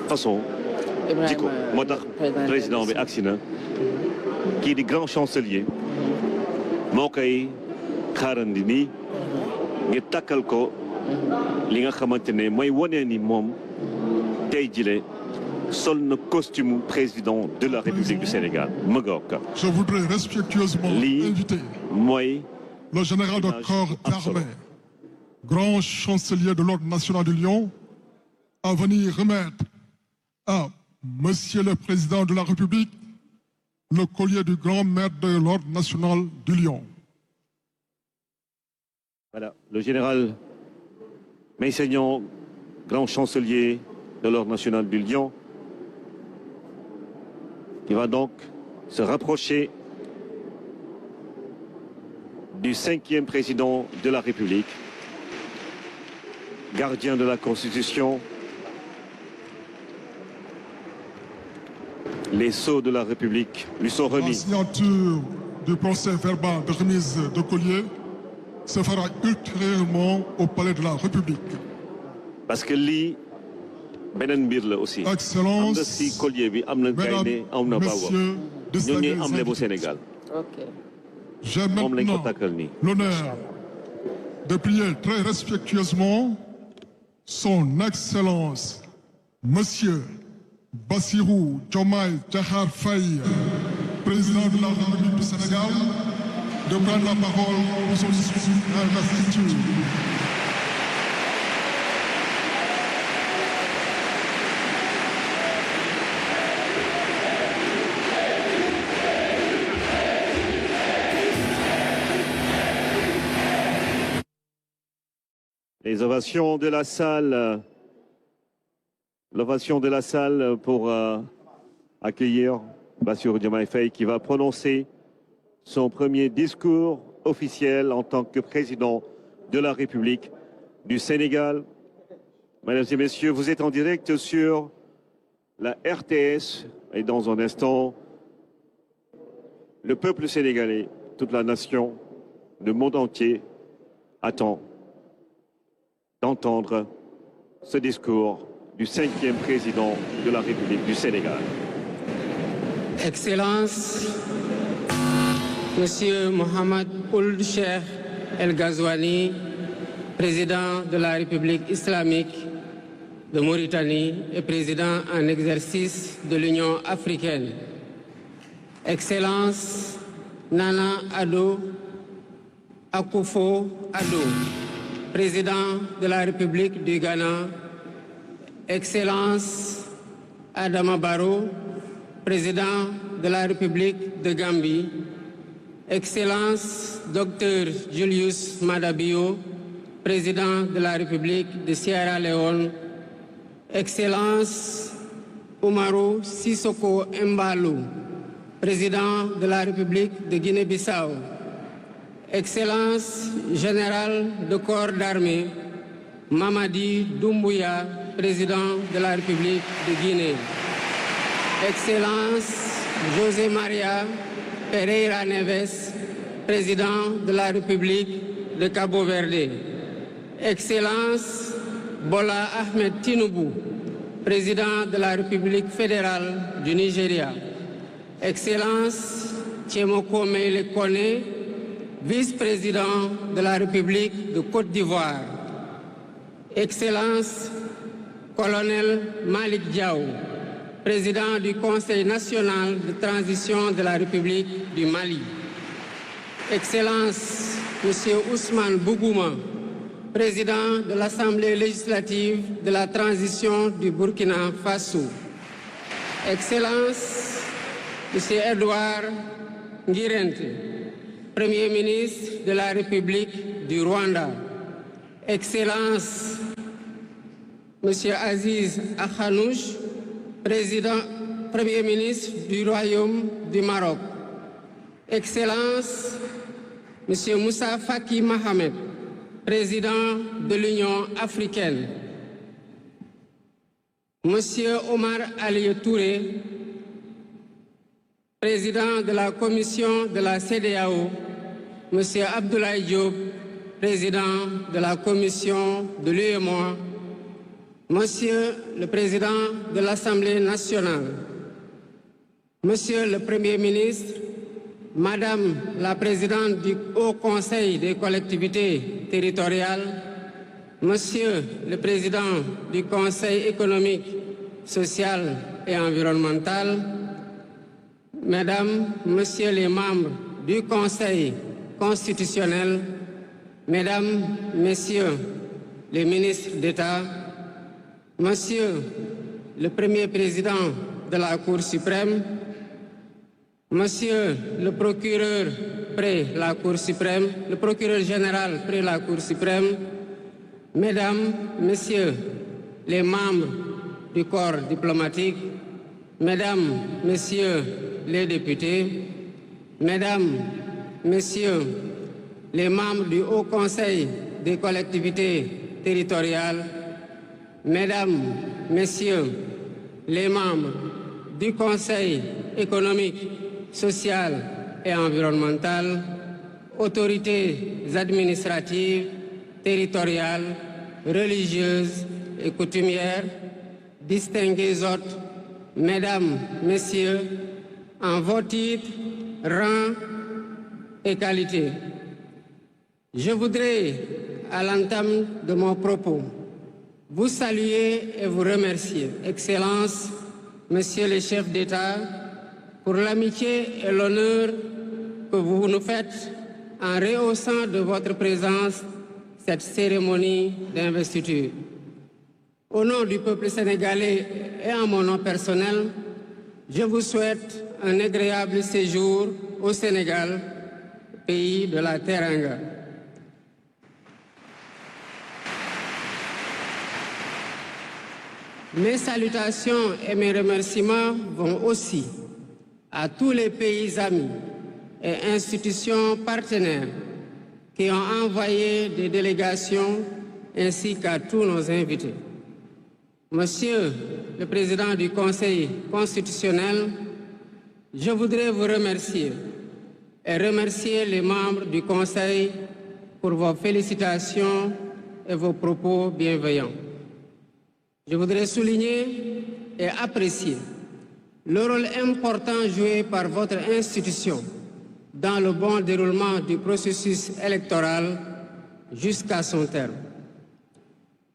façon jikko moo tax président bi agsi na kii di grand chancelier moo koy xaarandi nii ngir takkal ko li nga xamante ne mooy wane ni moom tey jile sol na costume président de la République du Sénégal Magog. Je voudrais respectueusement inviter le général de corps d'armée, grand chancelier de l'Ordre national du Lion, à venir remettre à Monsieur le Président de la République le collier du grand maître de l'Ordre national du Lion. Voilà, le général Meissegnan, grand chancelier de l'Ordre national du Lion, qui va donc se rapprocher du 5e président de la République, gardien de la Constitution. Les sceaux de la République lui sont remis. La signature du procès verbal de remise de collier se fera ultérieurement au palais de la République. Parce que lii beneen mbir la aussi. Excellence, am na si collier bi am na gaynde am na baaw ñoo ñuy am lebu Sénégal. J'ai maintenant l'honneur de prier très respectueusement son Excellence Monsieur Bassirou Diomaye Diakhar Faye, président de la République du Sénégal, de prendre la parole pour son discours d'investiture. Les ovations de la salle. L'ovation de la salle pour accueillir Bassirou Diomaye Faye qui va prononcer son premier discours officiel en tant que président de la République du Sénégal. Mesdames et messieurs, vous êtes en direct sur la RTS et dans un instant, le peuple sénégalais, toute la nation, le monde entier attend d'entendre ce discours du 5e président de la République du Sénégal. Excellence, Monsieur Mohamed Ould Cheikh El Ghazouani, président de la République islamique de Mauritanie et président en exercice de l'Union africaine. Excellence, Nana Addo Akufo-Addo, président de la République du Ghana. Excellence, Adama Barrow, président de la République de Gambie. Excellence, Dr Julius Maada Bio, président de la République de Sierra Leone. Excellence, Umaru Sissoko Embalou, président de la République de Guinée-Bissau. Excellence, général de corps d'armée, Mamadi Doumbouya, président de la République de Guinée. Excellence, José Maria Pereira Neves, président de la République de Cabo Verde. Excellence, Bola Ahmed Tinubu, président de la République fédérale du Nigeria. Excellence, Tchemoko Meïle Kone, vice-président de la République de Côte d'Ivoire. Excellence, colonel Malik Diaw, président du Conseil national de transition de la République du Mali. Excellence, Monsieur Ousmane Bougouma, président de l'Assemblée législative de la transition du Burkina Faso. Excellence, Monsieur Edouard Ngirente, Premier ministre de la République du Rwanda. Excellence, Monsieur Aziz Akhanouch, Premier ministre du Royaume du Maroc. Excellence, Monsieur Moussa Faki Mohamed, président de l'Union africaine. Monsieur Omar Ali Touré, président de la commission de la CEDEAO. Monsieur Abdoulaye Diop, président de la commission de l'UEMOA. Monsieur le Président de l'Assemblée nationale, Monsieur le Premier ministre, Madame la Présidente du Haut Conseil des collectivités territoriales, Monsieur le Président du Conseil économique, social et environnemental, Mesdames, Messieurs les membres du Conseil constitutionnel, Mesdames, Messieurs les ministres d'État, Monsieur le Premier Président de la Cour suprême, Monsieur le procureur près la Cour suprême, le procureur général près la Cour suprême, Mesdames, Messieurs les membres du corps diplomatique, Mesdames, Messieurs les députés, Mesdames, Messieurs les membres du Haut Conseil des collectivités territoriales, Mesdames, Messieurs les membres du Conseil économique, social et environnemental, autorités administratives, territoriales, religieuses et coutumières, distingués hôtes, Mesdames, Messieurs, en vos titres, rangs et qualités. Je voudrais, à l'entame de mon propos, vous saluer et vous remercier, Excellences, Messieurs les chefs d'État, pour l'amitié et l'honneur que vous nous faites en rehaussant de votre présence cette cérémonie d'investiture. Au nom du peuple sénégalais et en mon nom personnel, je vous souhaite un agréable séjour au Sénégal, pays de la Teranga. Mes salutations et mes remerciements vont aussi à tous les pays amis et institutions partenaires qui ont envoyé des délégations ainsi qu'à tous nos invités. Monsieur le Président du Conseil constitutionnel, je voudrais vous remercier et remercier les membres du Conseil pour vos félicitations et vos propos bienveillants. Je voudrais souligner et apprécier le rôle important joué par votre institution dans le bon déroulement du processus électoral jusqu'à son terme.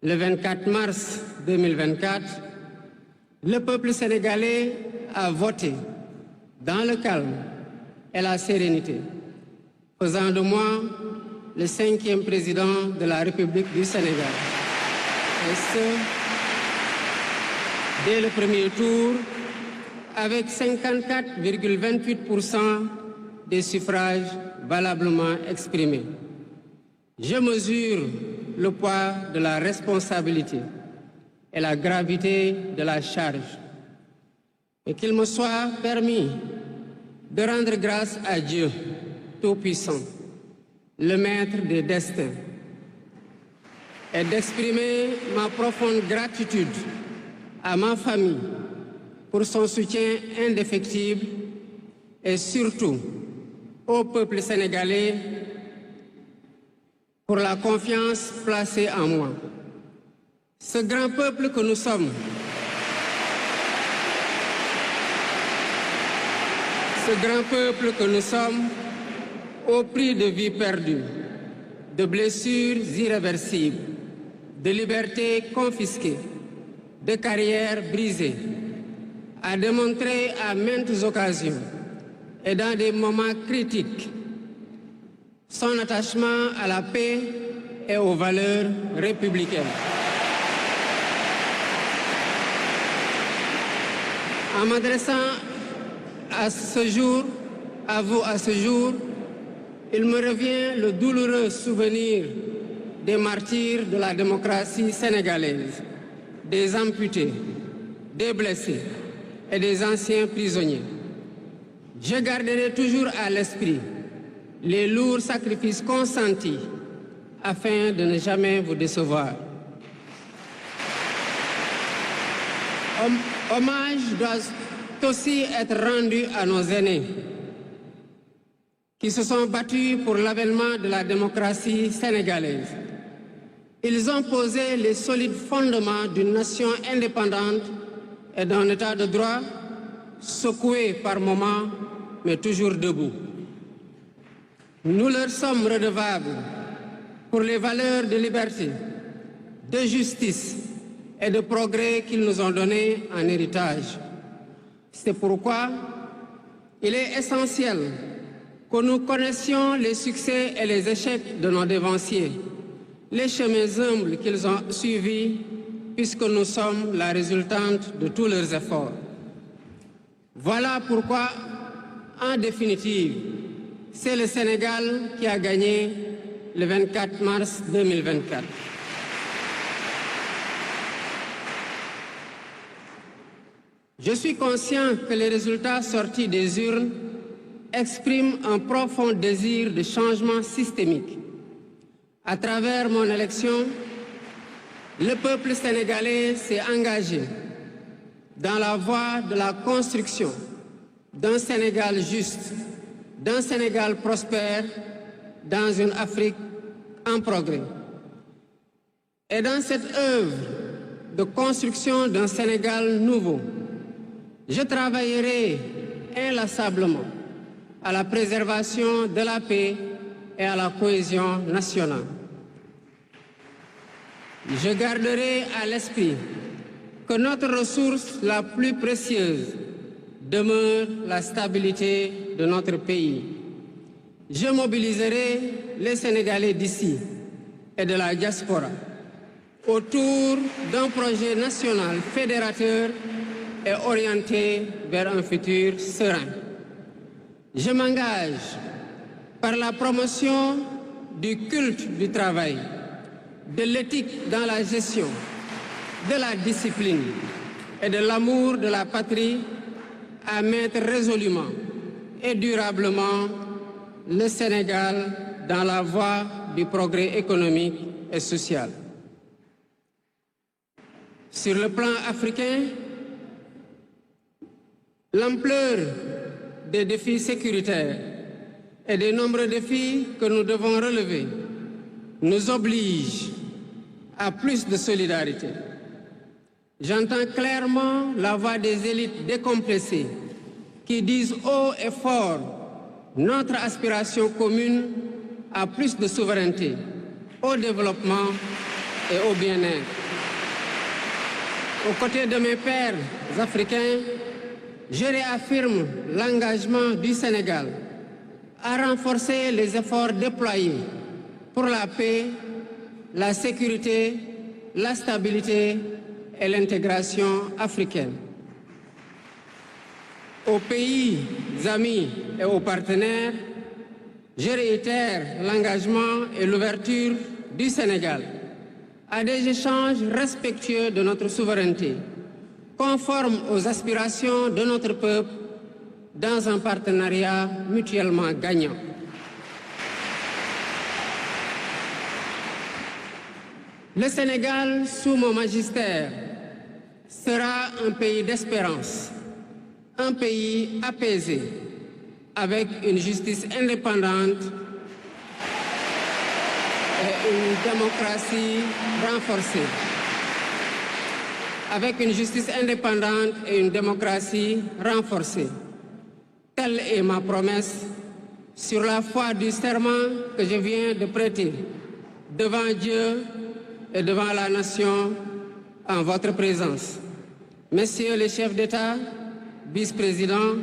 Le 24 mars 2024, le peuple sénégalais a voté dans le calme et la sérénité, faisant de moi le 5e président de la République du Sénégal. Et ce, dès le premier tour, avec 54,28% des suffrages valablement exprimés. Je mesure le poids de la responsabilité et la gravité de la charge, et qu'il me soit permis de rendre grâce à Dieu Tout-Puissant, le Maître des destins, et d'exprimer ma profonde gratitude à ma famille pour son soutien indéfectible et surtout au peuple sénégalais pour la confiance placée en moi. Ce grand peuple que nous sommes, au prix de vies perdues, de blessures irréversibles, de libertés confisquées, de carrières brisées, a démontré à maintes occasions et dans des moments critiques son attachement à la paix et aux valeurs républicaines. En m'adressant à vous à ce jour, il me revient le douloureux souvenir des martyrs de la démocratie sénégalaise, des amputés, des blessés et des anciens prisonniers. Je garderai toujours à l'esprit les lourds sacrifices consentis afin de ne jamais vous décevoir. Hommage doit aussi être rendu à nos aînés qui se sont battus pour l'avènement de la démocratie sénégalaise. Ils ont posé les solides fondements d'une nation indépendante et d'un état de droit secoué par moments, mais toujours debout. Nous leur sommes redevables pour les valeurs de liberté, de justice et de progrès qu'ils nous ont données en héritage. C'est pourquoi il est essentiel que nous connaissions les succès et les échecs de nos dévanciers, les chemins humbles qu'ils ont suivis, puisque nous sommes la résultante de tous leurs efforts. Voilà pourquoi, en définitive, c'est le Sénégal qui a gagné le 24 mars 2024. Je suis conscient que les résultats sortis des urnes expriment un profond désir de changement systémique. À travers mon élection, le peuple sénégalais s'est engagé dans la voie de la construction d'un Sénégal juste, d'un Sénégal prospère, dans une Afrique en progrès. Et dans cette œuvre de construction d'un Sénégal nouveau, je travaillerai inlassablement à la préservation de la paix et à la cohésion nationale. Je garderai à l'esprit que notre ressource la plus précieuse demeure la stabilité de notre pays. Je mobiliserai les Sénégalais d'ici et de la diaspora autour d'un projet national fédérateur et orienté vers un futur serein. Je m'engage par la promotion du culte du travail, de l'éthique dans la gestion, de la discipline et de l'amour de la patrie à mettre résolument et durablement le Sénégal dans la voie du progrès économique et social. Sur le plan africain, l'ampleur des défis sécuritaires et des nombreux défis que nous devons relever nous oblige à plus de solidarité. J'entends clairement la voix des élites décomplexées qui disent haut et fort notre aspiration commune à plus de souveraineté, au développement et au bien-être. Aux côtés de mes pairs africains, je réaffirme l'engagement du Sénégal à renforcer les efforts déployés pour la paix, la sécurité, la stabilité et l'intégration africaine. Aux pays amis et aux partenaires, je réitère l'engagement et l'ouverture du Sénégal à des échanges respectueux de notre souveraineté, conformes aux aspirations de notre peuple, dans un partenariat mutuellement gagnant. Le Sénégal, sous mon magistère, sera un pays d'espérance, un pays apaisé, avec une justice indépendante et une démocratie renforcée. Avec une justice indépendante et une démocratie renforcée. Telle est ma promesse sur la foi du serment que je viens de prêter devant Dieu et devant la nation en votre présence. Messieurs les chefs d'État, vice-présidents,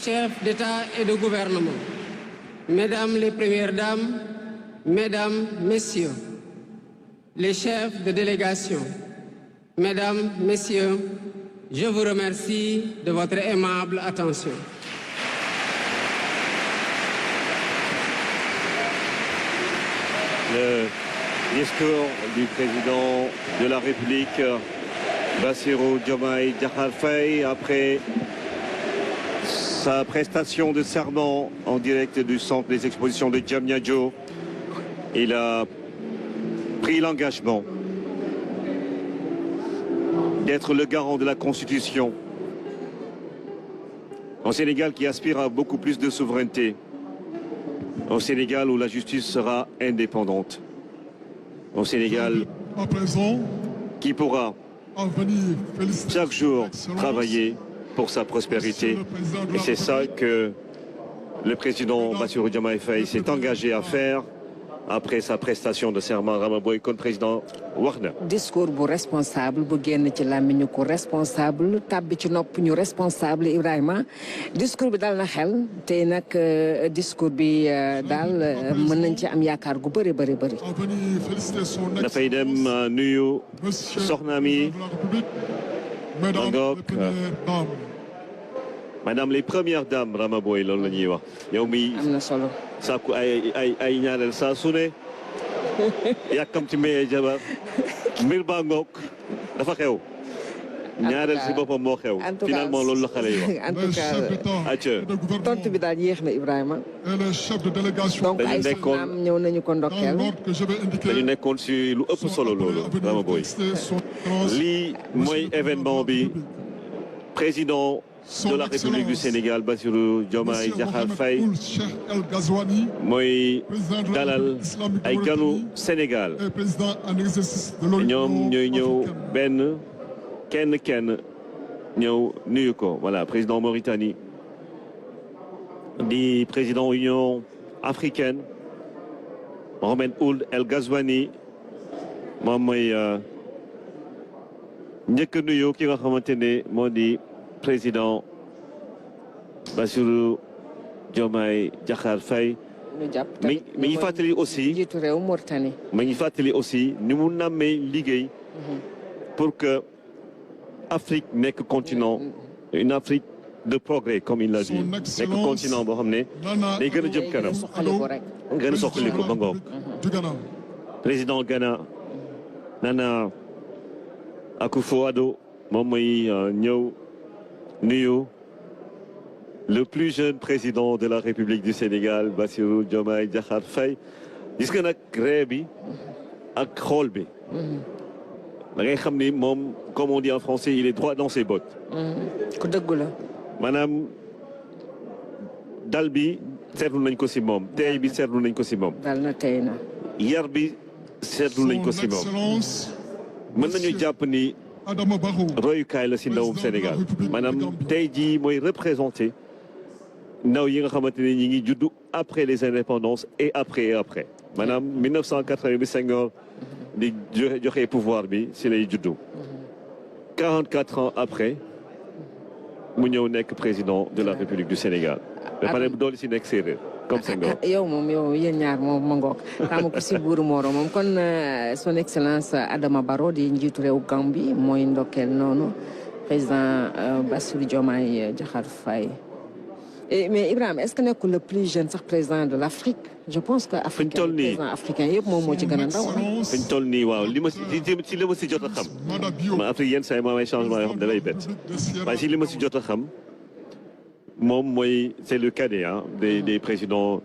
chefs d'État et de gouvernement, Mesdames les Premières Dames, Mesdames, Messieurs, les chefs de délégation, Mesdames, Messieurs, je vous remercie de votre aimable attention. Le discours du président de la République, Bassirou Diomaye Diakhar Faye, après sa prestation de serment en direct du centre des expositions de Diamniadio. Il a pris l'engagement d'être le garant de la Constitution. Un Sénégal qui aspire à beaucoup plus de souveraineté. Un Sénégal où la justice sera indépendante. au Sénégal qui pourra chaque jour travailler pour sa prospérité. Et c'est ça que le président Bassirou Diomaye Faye s'est engagé à faire après sa prestation de serment Rama Boye kon président wax na. discours bu responsable bu génn ci làmmiñu ko responsable tàbbi ci nopp ñu responsable Ibrahima discours bi dal na xel te nag discours bi daal mën nañ ci am yaakaar gu bëri bëri bëri. dafay dem nuyu soxna mi Magog madame les premières dames Rama Boye loolu la ñuy wax yow mi am na solo. sàkku ay ñaareel saa su ne yàkkam ci mayee jabar mbir baa ngoog dafa xew ñaareel si boppam moo xew finalement loolu la xale yi wax en tout cas acca tontu bi daal yéex na Ibrahima donc ay soxnaam ñëw nañu ko ndokkeel dañu nekkoon si lu ëpp solo loolu Rama Boye lii mooy événement bi président de la République du Sénégal Bassirou Diomaye Diakhar Faye mooy dalal ay ganu Sénégal ñoom ñooy ñëw benn kenn ñëw nuyu ko voilà président Mauritanie di président Union africaine Mohamed Ould El Ghazouani moom mooy njëkk nuyu ki nga xamante ne moo di président Bassirou Diomaye Diakhar Faye mi ngi fàttali aussi jiitu réew Mauritanie mi ngi fàttali aussi ni mu nammee liggéey pour que Afrique nekk continent une Afrique de progrès comme il l'a dit nekk continent boo xam ne day gën a jëm kanam gën a soxaliku ba ngoog président Ghana Nana Akufo-Addo moom mooy ñëw nuyu le plus jeune président de la République du Sénégal Bassirou Diomaye Diakhar Faye gis nga nag ree bi ak xool bi da ngay xam ni moom comme on dit en français il est droit dans ses bottes ku dëggu la maanaam dal bi seetlu nañ ko si moom tey bi seetlu nañ ko si moom dal na tey na yar bi seetlu nañ ko si moom mën nañu jàpp ni royukaay la si ndawum Sénégal maanaam tey jii mooy représenté ndaw yi nga xamante ne ñi ngi juddu après les indépendances et après maanaam 1980 bi Senghor di joxe pouvoir bi si lay juddu 44 ans après mu ñëw nekk président de la République du Sénégal ba pare doolu si nekk séeréer comme Senghor yow moom yow yéen ñaar moom ma ngoog xamu ko si buuru Moro moom kon son excellence Adama Barrow di njiitu réew Gambie mooy ndokkeel noonu président Bassirou Diomaye Diakhar Faye mais Ibrahima est-ce que nekkul le plus jeune sax président de l'Afrique je pense que président africain yëpp moom moo ci gën a ndaw fi ñu toll nii waaw li ma si jot a xam ma Afrique yenn saa yi moom ay changement yoo xam da lay bett waaye si li ma si jot a xam moom mooy c'est le cadet des présidents